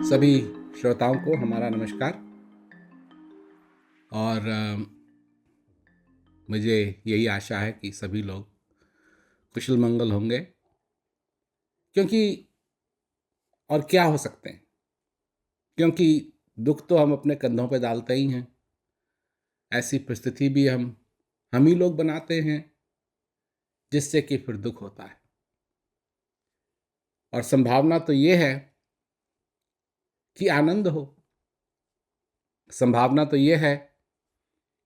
सभी श्रोताओं को हमारा नमस्कार। और मुझे यही आशा है कि सभी लोग कुशल मंगल होंगे, क्योंकि और क्या हो सकते हैं, क्योंकि दुख तो हम अपने कंधों पे डालते ही हैं। ऐसी परिस्थिति भी हम ही लोग बनाते हैं जिससे कि फिर दुख होता है। और संभावना तो ये है कि आनंद हो, संभावना तो ये है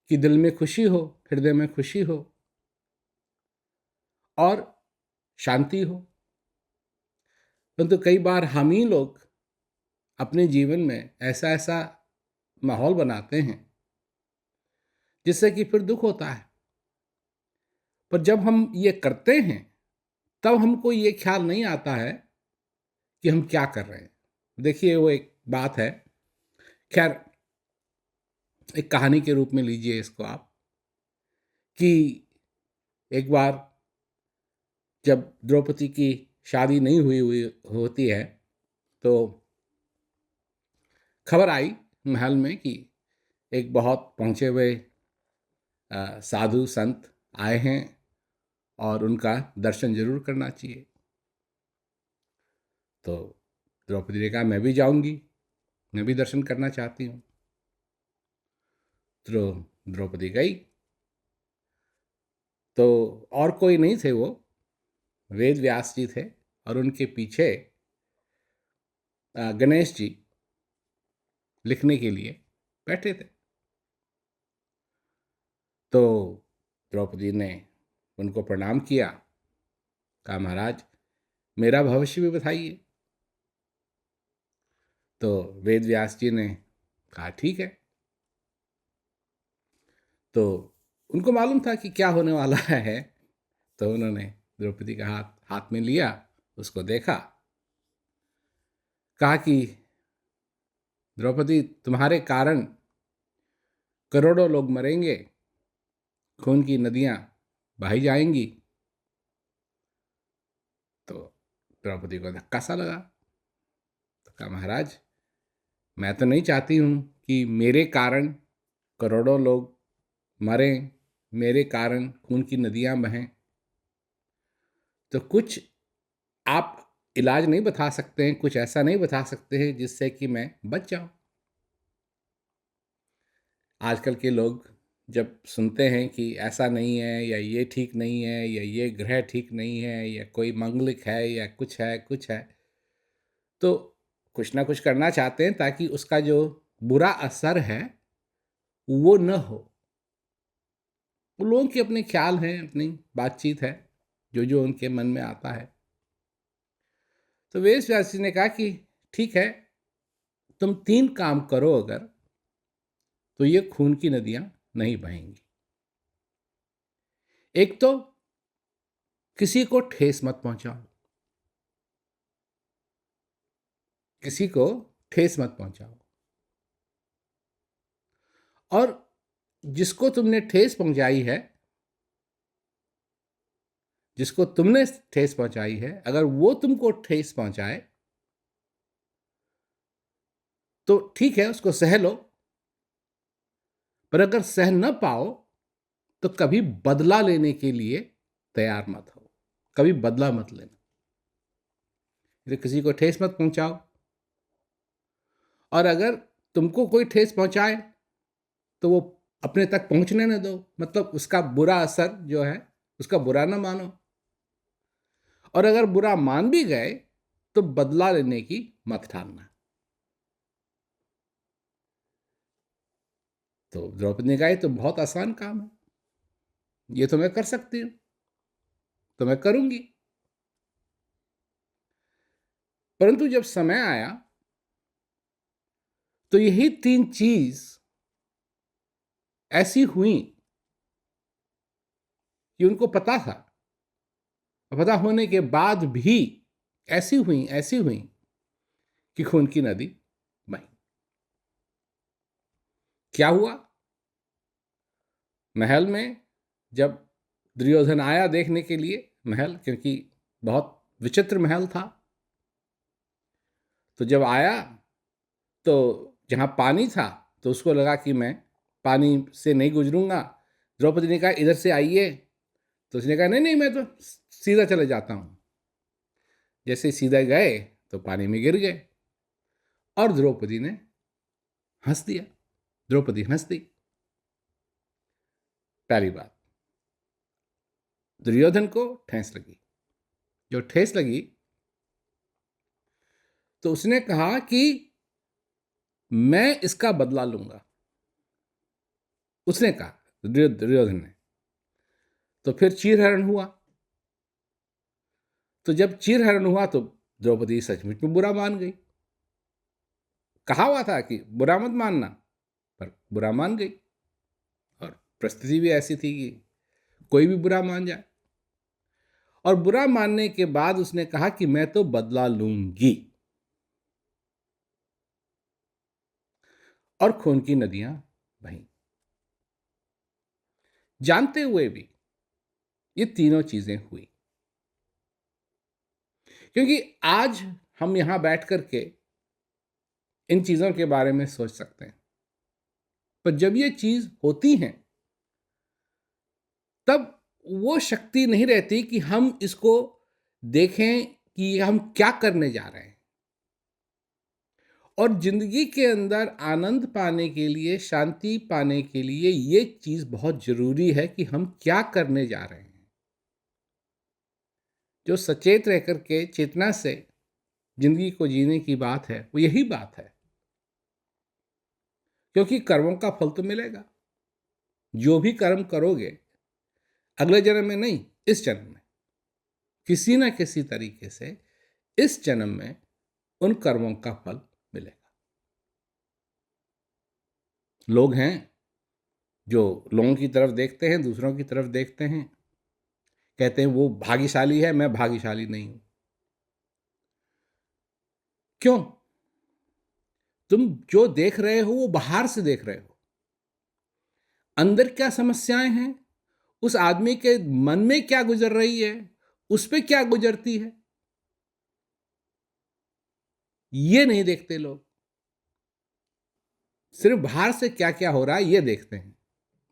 कि दिल में खुशी हो, हृदय में खुशी हो और शांति हो। परंतु कई बार हम ही लोग अपने जीवन में ऐसा ऐसा माहौल बनाते हैं जिससे कि फिर दुख होता है। पर जब हम ये करते हैं तब हमको ये ख्याल नहीं आता है कि हम क्या कर रहे हैं। देखिए, वो एक बात है, खैर एक कहानी के रूप में लीजिए इसको आप, कि एक बार जब द्रौपदी की शादी नहीं हुई हुई होती है तो खबर आई महल में कि एक बहुत पहुँचे हुए साधु संत आए हैं और उनका दर्शन जरूर करना चाहिए। तो द्रौपदी ने कहा, मैं भी जाऊंगी, मैं भी दर्शन करना चाहती हूँ। तो द्रौपदी गई। तो और कोई नहीं थे, वो वेद व्यास जी थे और उनके पीछे गणेश जी लिखने के लिए बैठे थे। तो द्रौपदी ने उनको प्रणाम किया, कहा, महाराज मेरा भविष्य भी बताइए। तो वेद व्यास जी ने कहा, ठीक है। तो उनको मालूम था कि क्या होने वाला है। तो उन्होंने द्रौपदी का हाथ हाथ में लिया, उसको देखा, कहा कि द्रौपदी, तुम्हारे कारण करोड़ों लोग मरेंगे, खून की नदियां बही जाएंगी। तो द्रौपदी को धक्का सा लगा। तो कहा, महाराज मैं तो नहीं चाहती हूं कि मेरे कारण करोड़ों लोग मरें, मेरे कारण खून की नदियां बहें। तो कुछ आप इलाज नहीं बता सकते हैं, कुछ ऐसा नहीं बता सकते हैं जिससे कि मैं बच जाऊं। आजकल के लोग जब सुनते हैं कि ऐसा नहीं है, या ये ठीक नहीं है, या ये ग्रह ठीक नहीं है, या कोई मंगलिक है, या कुछ है, तो कुछ ना कुछ करना चाहते हैं ताकि उसका जो बुरा असर है वो न हो। वो लोगों के अपने ख्याल हैं, अपनी बातचीत है, जो जो उनके मन में आता है। तो वेद व्यास जी ने कहा कि ठीक है, तुम 3 काम करो अगर, तो ये खून की नदियां नहीं बहेंगी। एक तो किसी को ठेस मत पहुंचाओ, किसी को ठेस मत पहुंचाओ। और जिसको तुमने ठेस पहुंचाई है, जिसको तुमने ठेस पहुंचाई है, अगर वो तुमको ठेस पहुंचाए तो ठीक है, उसको सह लो। पर अगर सह न पाओ तो कभी बदला लेने के लिए तैयार मत हो, कभी बदला मत लेना। तो किसी को ठेस मत पहुंचाओ। और अगर तुमको कोई ठेस पहुंचाए तो वो अपने तक पहुंचने न दो, मतलब उसका बुरा असर जो है उसका बुरा ना मानो। और अगर बुरा मान भी गए तो बदला लेने की मत ठानना। तो द्रौपदी ने कहा, ये तो बहुत आसान काम है, ये तो मैं कर सकती हूँ, तो मैं करूंगी। परंतु जब समय आया तो यही 3 चीज ऐसी हुई कि उनको पता था, पता होने के बाद भी ऐसी हुई कि खून की नदी बही। क्या हुआ? महल में जब दुर्योधन आया देखने के लिए, महल क्योंकि बहुत विचित्र महल था, तो जब आया तो जहाँ पानी था तो उसको लगा कि मैं पानी से नहीं गुजरूंगा। द्रौपदी ने कहा इधर से आइए, तो उसने कहा नहीं नहीं, मैं तो सीधा चले जाता हूँ। जैसे सीधा गए तो पानी में गिर गए और द्रौपदी ने हंस दिया। द्रौपदी हंस दी। पहली बात, दुर्योधन को ठेस लगी। जो ठेस लगी तो उसने कहा कि मैं इसका बदला लूंगा। उसने कहा, दुर्योधन ने। तो फिर चीरहरण हुआ। तो जब चीरहरण हुआ तो द्रौपदी सचमुच में बुरा मान गई। कहा हुआ था कि बुरा मत मानना, पर बुरा मान गई। और परिस्थिति भी ऐसी थी कि कोई भी बुरा मान जाए। और बुरा मानने के बाद उसने कहा कि मैं तो बदला लूंगी। और खून की नदियां बहीं। जानते हुए भी ये तीनों चीजें हुई। क्योंकि आज हम यहां बैठ करके इन चीजों के बारे में सोच सकते हैं, पर जब ये चीज होती हैं तब वो शक्ति नहीं रहती कि हम इसको देखें कि हम क्या करने जा रहे हैं। और जिंदगी के अंदर आनंद पाने के लिए, शांति पाने के लिए ये चीज बहुत जरूरी है कि हम क्या करने जा रहे हैं। जो सचेत रह करके चेतना से जिंदगी को जीने की बात है वो यही बात है। क्योंकि कर्मों का फल तो मिलेगा। जो भी कर्म करोगे अगले जन्म में नहीं, इस जन्म में किसी ना किसी तरीके से इस जन्म में उन कर्मों का फल मिलेगा। लोग हैं जो लोगों की तरफ देखते हैं, दूसरों की तरफ देखते हैं, कहते हैं वो भाग्यशाली है, मैं भाग्यशाली नहीं हूं। क्यों? तुम जो देख रहे हो वो बाहर से देख रहे हो। अंदर क्या समस्याएं हैं, उस आदमी के मन में क्या गुजर रही है, उस पे क्या गुजरती है, ये नहीं देखते लोग। सिर्फ बाहर से क्या क्या हो रहा है ये देखते हैं।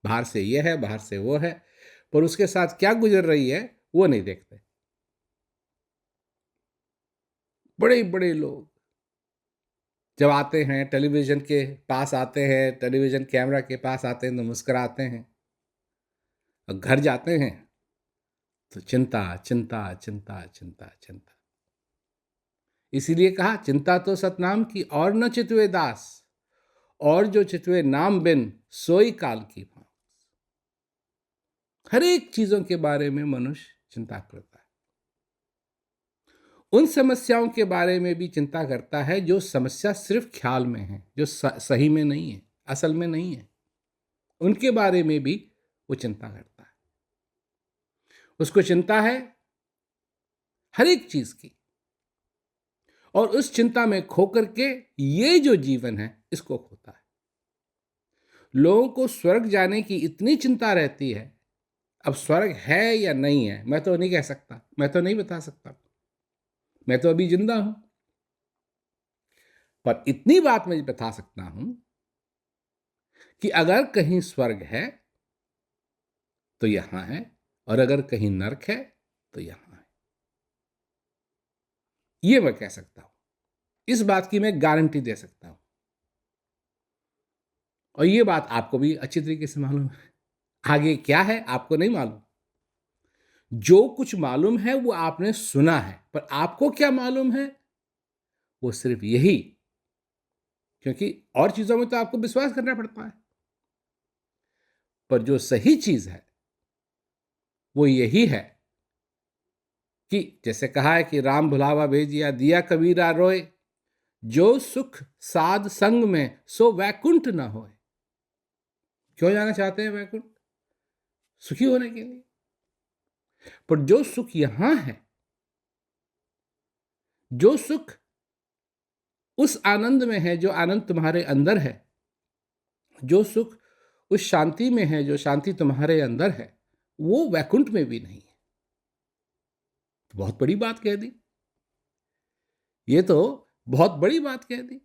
बाहर से ये है, बाहर से वो है, पर उसके साथ क्या गुजर रही है वो नहीं देखते। बड़े बड़े लोग जब आते हैं, टेलीविजन के पास आते हैं, टेलीविजन कैमरा के पास आते हैं तो मुस्कुराते हैं, और घर जाते हैं तो चिंता चिंता चिंता चिंता चिंता। इसीलिए कहा चिंता तो सतनाम की और न चितवे दास, और जो चितवे नाम बिन सोई काल की भांस। हर एक चीजों के बारे में मनुष्य चिंता करता है। उन समस्याओं के बारे में भी चिंता करता है जो समस्या सिर्फ ख्याल में है, जो सही में नहीं है, असल में नहीं है। उनके बारे में भी वो चिंता करता है। उसको चिंता है हर एक चीज की। और उस चिंता में खो करके ये जो जीवन है इसको खोता है। लोगों को स्वर्ग जाने की इतनी चिंता रहती है। अब स्वर्ग है या नहीं है मैं तो नहीं कह सकता, मैं तो नहीं बता सकता, मैं तो अभी जिंदा हूं। पर इतनी बात मैं बता सकता हूं कि अगर कहीं स्वर्ग है तो यहां है, और अगर कहीं नरक है तो यहां है। ये मैं कह सकता हूं, इस बात की मैं गारंटी दे सकता हूं। और ये बात आपको भी अच्छी तरीके से मालूम है। आगे क्या है आपको नहीं मालूम। जो कुछ मालूम है वो आपने सुना है, पर आपको क्या मालूम है वो सिर्फ यही। क्योंकि और चीजों में तो आपको विश्वास करना पड़ता है, पर जो सही चीज है वो यही है कि जैसे कहा है कि राम भुलावा भेजिया दिया कबीरा रोए, जो सुख साध संग में सो वैकुंठ न होए। क्यों जाना चाहते हैं वैकुंठ? सुखी होने के लिए। पर जो सुख यहां है, जो सुख उस आनंद में है जो आनंद तुम्हारे अंदर है, जो सुख उस शांति में है जो शांति तुम्हारे अंदर है, वो वैकुंठ में भी नहीं है। तो बहुत बड़ी बात कह दी। ये तो बहुत बड़ी बात कह दी।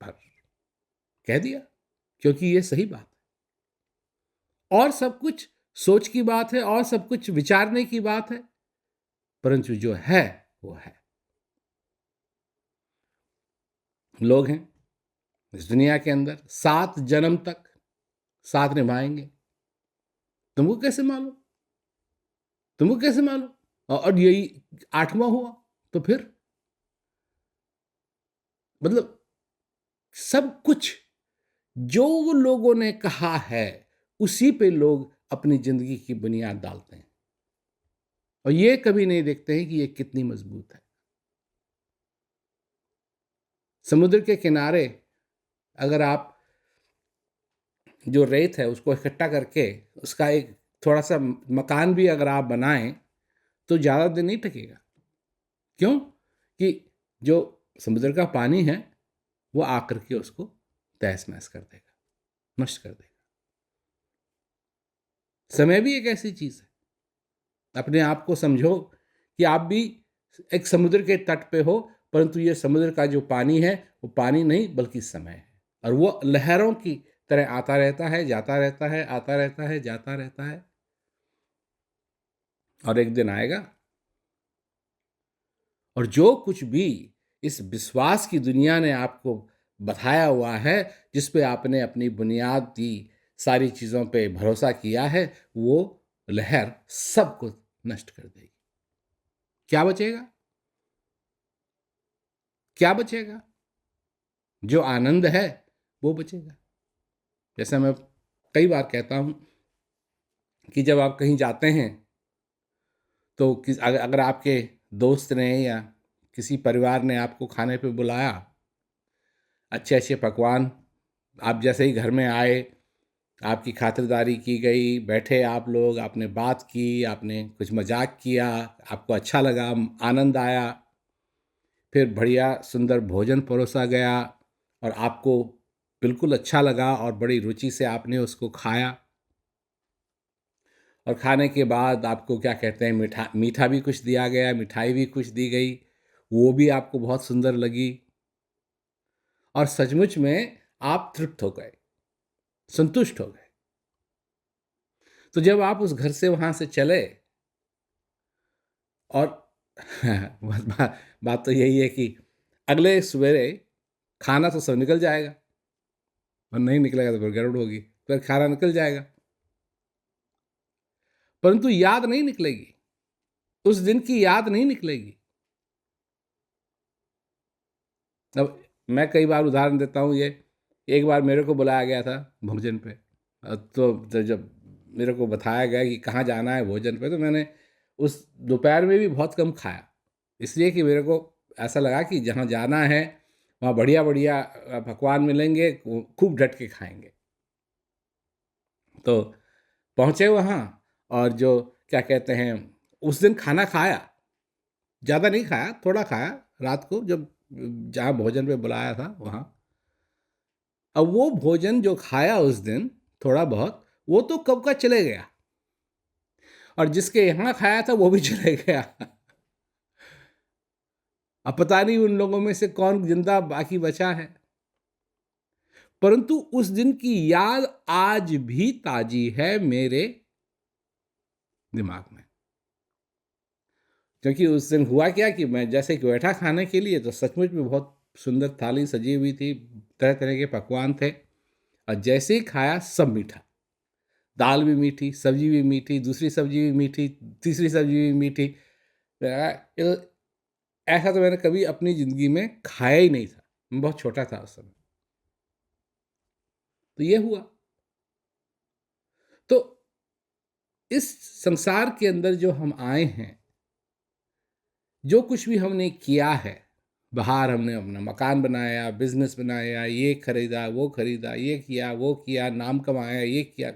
पर कह दिया, क्योंकि ये सही बात है और सब कुछ सोच की बात है और सब कुछ विचारने की बात है, परंतु जो है वो है। लोग हैं इस दुनिया के अंदर 7 जन्म तक साथ निभाएंगे। तुमको कैसे मालूम? तुमको कैसे मालूम? और यही 8वां हुआ तो फिर मतलब सब कुछ जो लोगों ने कहा है उसी पे लोग अपनी जिंदगी की बुनियाद डालते हैं और ये कभी नहीं देखते हैं कि ये कितनी मजबूत है। समुद्र के किनारे अगर आप जो रेत है उसको इकट्ठा करके उसका एक थोड़ा सा मकान भी अगर आप बनाएं तो ज़्यादा दिन नहीं टकेगा। क्यों? कि जो समुद्र का पानी है वो आकर के उसको तहस नहस कर देगा, नष्ट कर देगा। समय भी एक ऐसी चीज़ है। अपने आप को समझो कि आप भी एक समुद्र के तट पे हो, परंतु ये समुद्र का जो पानी है वो पानी नहीं बल्कि समय है और वो लहरों की तरह आता रहता है, जाता रहता है, आता रहता है, जाता रहता है और एक दिन आएगा और जो कुछ भी इस विश्वास की दुनिया ने आपको बताया हुआ है, जिस पे आपने अपनी बुनियाद दी, सारी चीज़ों पे भरोसा किया है, वो लहर सब कुछ नष्ट कर देगी। क्या बचेगा? क्या बचेगा? जो आनंद है वो बचेगा। जैसे मैं कई बार कहता हूँ कि जब आप कहीं जाते हैं तो अगर आपके दोस्त ने या किसी परिवार ने आपको खाने पे बुलाया, अच्छे अच्छे पकवान, आप जैसे ही घर में आए आपकी खातिरदारी की गई, बैठे आप लोग, आपने बात की, आपने कुछ मजाक किया, आपको अच्छा लगा, आनंद आया, फिर बढ़िया सुंदर भोजन परोसा गया और आपको बिल्कुल अच्छा लगा और बड़ी रुचि से आपने उसको खाया और खाने के बाद आपको क्या कहते हैं, मीठा मीठा भी कुछ दिया गया, मिठाई भी कुछ दी गई, वो भी आपको बहुत सुंदर लगी और सचमुच में आप तृप्त हो गए, संतुष्ट हो गए। तो जब आप उस घर से वहाँ से चले और बात तो यही है कि अगले सवेरे खाना तो सब निकल जाएगा और नहीं निकलेगा तो फिर गड़बड़ होगी, फिर खाना निकल जाएगा परंतु याद नहीं निकलेगी, उस दिन की याद नहीं निकलेगी। अब मैं कई बार उदाहरण देता हूँ, ये एक बार मेरे को बुलाया गया था भोजन पे, तो जब मेरे को बताया गया कि कहाँ जाना है भोजन पे, तो मैंने उस दोपहर में भी बहुत कम खाया, इसलिए कि मेरे को ऐसा लगा कि जहाँ जाना है वहाँ बढ़िया बढ़िया पकवान मिलेंगे, खूब डट के खाएंगे। तो पहुँचे वहाँ और जो क्या कहते हैं, उस दिन खाना खाया, ज़्यादा नहीं खाया, थोड़ा खाया रात को जब जहाँ भोजन पे बुलाया था वहाँ। अब वो भोजन जो खाया उस दिन थोड़ा बहुत, वो तो कब का चले गया और जिसके यहाँ खाया था वो भी चले गया। अब पता नहीं उन लोगों में से कौन जिंदा बाकी बचा है, परंतु उस दिन की याद आज भी ताजी है मेरे दिमाग में। क्योंकि उस दिन हुआ क्या कि मैं जैसे कि बैठा खाने के लिए तो सचमुच में बहुत सुंदर थाली सजी हुई थी, तरह तरह के पकवान थे और जैसे ही खाया सब मीठा, दाल भी मीठी, सब्जी भी मीठी, दूसरी सब्जी भी मीठी, तीसरी सब्जी भी मीठी। मैंने कहा, "ये तो ऐसा तो मैंने कभी अपनी ज़िंदगी में खाया ही नहीं था।" मैं बहुत छोटा था उस समय। तो ये हुआ। तो इस संसार के अंदर जो हम आए हैं, जो कुछ भी हमने किया है, बाहर हमने अपना मकान बनाया, बिजनेस बनाया, ये खरीदा, वो खरीदा, ये किया, वो किया, नाम कमाया, ये किया,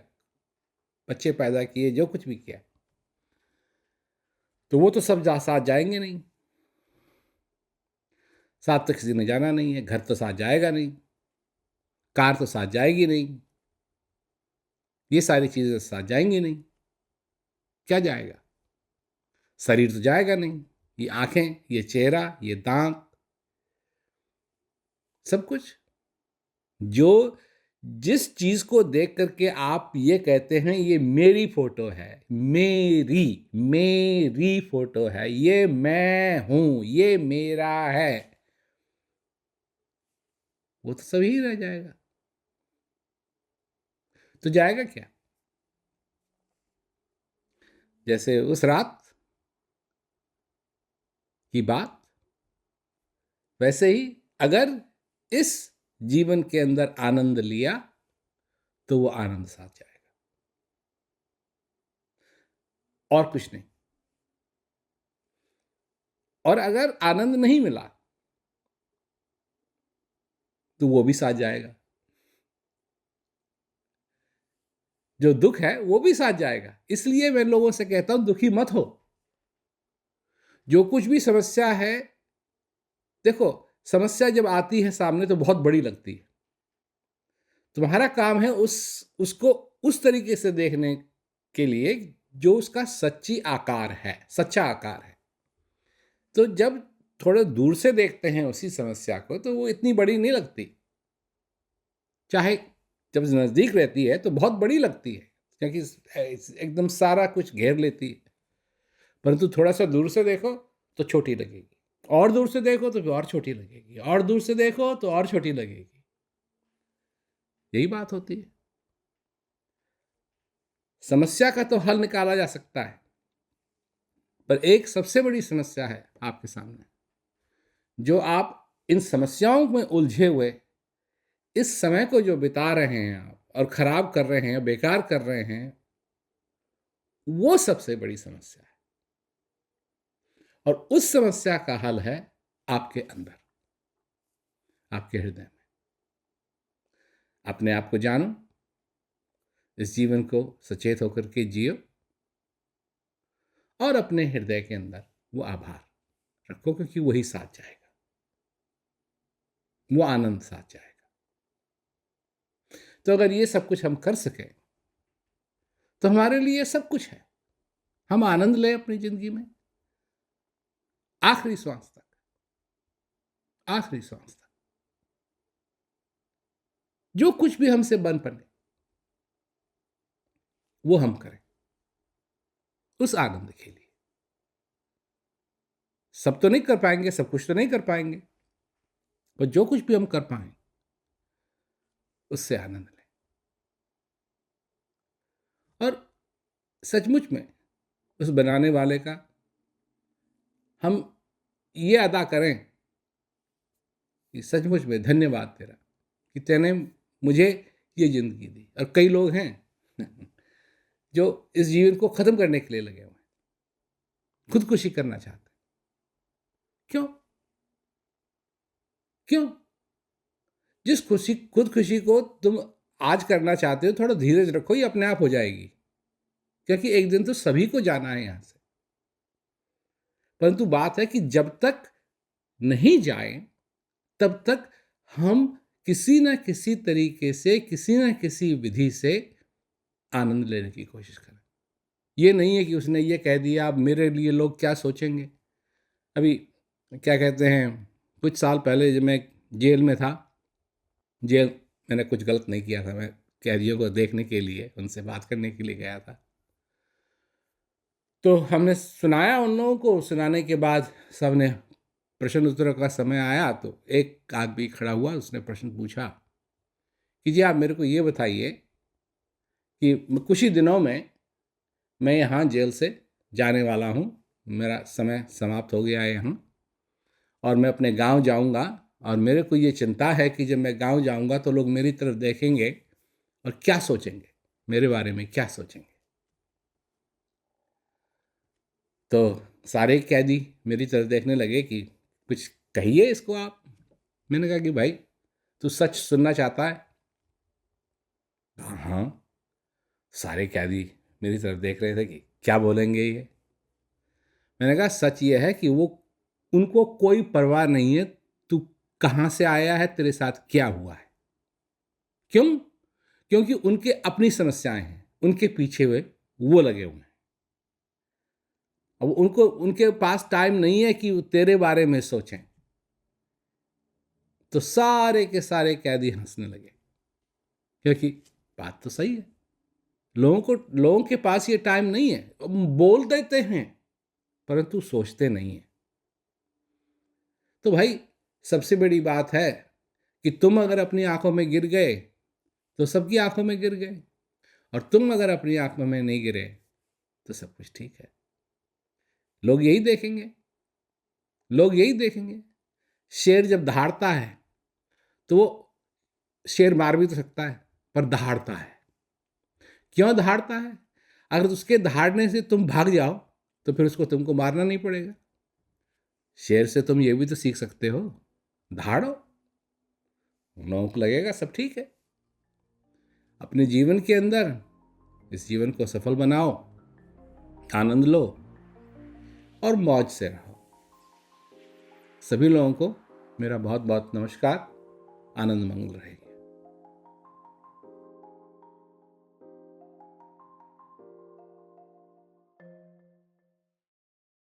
बच्चे पैदा किए, जो कुछ भी किया, तो वो तो सब साथ जाएंगे नहीं। साथ तो किसी ने जाना नहीं है, घर तो साथ जाएगा नहीं, कार तो साथ जाएगी नहीं, ये सारी चीज़ें साथ जाएंगी नहीं। क्या जाएगा? शरीर तो जाएगा नहीं, ये आंखें, ये चेहरा, ये दांत, सब कुछ। जो जिस चीज को देख करके आप ये कहते हैं ये मेरी फोटो है, मेरी मेरी फोटो है, ये मैं हूं, ये मेरा है, वो तो सभी ही रह जाएगा। तो जाएगा क्या? जैसे उस रात की बात, वैसे ही अगर इस जीवन के अंदर आनंद लिया तो वो आनंद साथ जाएगा, और कुछ नहीं। और अगर आनंद नहीं मिला तो वो भी साथ जाएगा, जो दुख है वो भी साथ जाएगा। इसलिए मैं लोगों से कहता हूं दुखी मत हो। जो कुछ भी समस्या है, देखो, समस्या जब आती है सामने तो बहुत बड़ी लगती है। तुम्हारा काम है उसको उस तरीके से देखने के लिए जो उसका सच्ची आकार है, सच्चा आकार है। तो जब थोड़े दूर से देखते हैं उसी समस्या को तो वो इतनी बड़ी नहीं लगती। चाहे जब नज़दीक रहती है तो बहुत बड़ी लगती है, क्योंकि एकदम सारा कुछ घेर लेती है। परंतु थोड़ा सा दूर से देखो तो छोटी लगेगी, और दूर से देखो तो फिर और छोटी लगेगी, और दूर से देखो तो और छोटी लगेगी। यही बात होती है। समस्या का तो हल निकाला जा सकता है, पर एक सबसे बड़ी समस्या है आपके सामने, जो आप इन समस्याओं में उलझे हुए इस समय को जो बिता रहे हैं आप, और खराब कर रहे हैं, बेकार कर रहे हैं, वो सबसे बड़ी समस्या है। और उस समस्या का हल है आपके अंदर, आपके हृदय में। अपने आप को जानो, इस जीवन को सचेत होकर के जियो, और अपने हृदय के अंदर वो आभार रखो, क्योंकि वही साथ जाएगा, वो आनंद साथ जाएगा। तो अगर ये सब कुछ हम कर सकें तो हमारे लिए सब कुछ है। हम आनंद लें अपनी जिंदगी में, आखिरी श्वास तक, आखिरी श्वास तक। जो कुछ भी हमसे बन पड़े वो हम करें, उस आनंद के लिए। सब तो नहीं कर पाएंगे, सब कुछ तो नहीं कर पाएंगे, पर जो कुछ भी हम कर पाए उससे आनंद लें। और सचमुच में उस बनाने वाले का हम ये अदा करें कि सचमुच में धन्यवाद तेरा कि तूने मुझे ये जिंदगी दी। और कई लोग हैं जो इस जीवन को खत्म करने के लिए लगे हुए हैं, खुदकुशी करना चाहते हैं। क्यों? क्यों? जिस खुदकुशी को तुम आज करना चाहते हो, थोड़ा धीरज रखो, ये अपने आप हो जाएगी, क्योंकि एक दिन तो सभी को जाना है यहां से। परंतु बात है कि जब तक नहीं जाए तब तक हम किसी न किसी तरीके से, किसी न किसी विधि से आनंद लेने की कोशिश करें। ये नहीं है कि उसने ये कह दिया अब मेरे लिए लोग क्या सोचेंगे। अभी क्या कहते हैं, कुछ साल पहले जब मैं जेल में था, जेल मैंने कुछ गलत नहीं किया था, मैं कैदियों को देखने के लिए, उनसे बात करने के लिए गया था। तो हमने सुनाया उन लोगों को, सुनाने के बाद सब ने प्रश्न उत्तर का समय आया तो एक आदमी खड़ा हुआ, उसने प्रश्न पूछा कि जी आप मेरे को ये बताइए कि कुछ ही दिनों में मैं यहाँ जेल से जाने वाला हूँ, मेरा समय समाप्त हो गया है यहाँ, और मैं अपने गांव जाऊँगा, और मेरे को ये चिंता है कि जब मैं गांव जाऊँगा तो लोग मेरी तरफ देखेंगे और क्या सोचेंगे, मेरे बारे में क्या सोचेंगे। तो सारे कैदी मेरी तरफ देखने लगे कि कुछ कहिए इसको आप। मैंने कहा कि भाई तू सच सुनना चाहता है? हाँ। सारे कैदी मेरी तरफ देख रहे थे कि क्या बोलेंगे ये। मैंने कहा सच ये है कि वो, उनको कोई परवाह नहीं है तू कहाँ से आया है, तेरे साथ क्या हुआ है। क्यों? क्योंकि उनके अपनी समस्याएं हैं, उनके पीछे हुए वो लगे हुए हैं। अब उनको, उनके पास टाइम नहीं है कि वो तेरे बारे में सोचें। तो सारे के सारे कैदी हंसने लगे। क्योंकि बात तो सही है, लोगों के पास ये टाइम नहीं है, बोल देते हैं परंतु सोचते नहीं है। तो भाई सबसे बड़ी बात है कि तुम अगर अपनी आंखों में गिर गए तो सबकी आंखों में गिर गए, और तुम अगर अपनी आंखों में नहीं गिरे तो सब कुछ ठीक है। लोग यही देखेंगे, लोग यही देखेंगे। शेर जब दहाड़ता है तो वो शेर मार भी तो सकता है, पर दहाड़ता है। क्यों दहाड़ता है? अगर उसके दहाड़ने से तुम भाग जाओ तो फिर उसको तुमको मारना नहीं पड़ेगा। शेर से तुम ये भी तो सीख सकते हो, दहाड़ो, नोक लगेगा, सब ठीक है। अपने जीवन के अंदर इस जीवन को सफल बनाओ, आनंद लो और मौज से रहो। सभी लोगों को मेरा बहुत बहुत नमस्कार। आनंद मंगल रहे।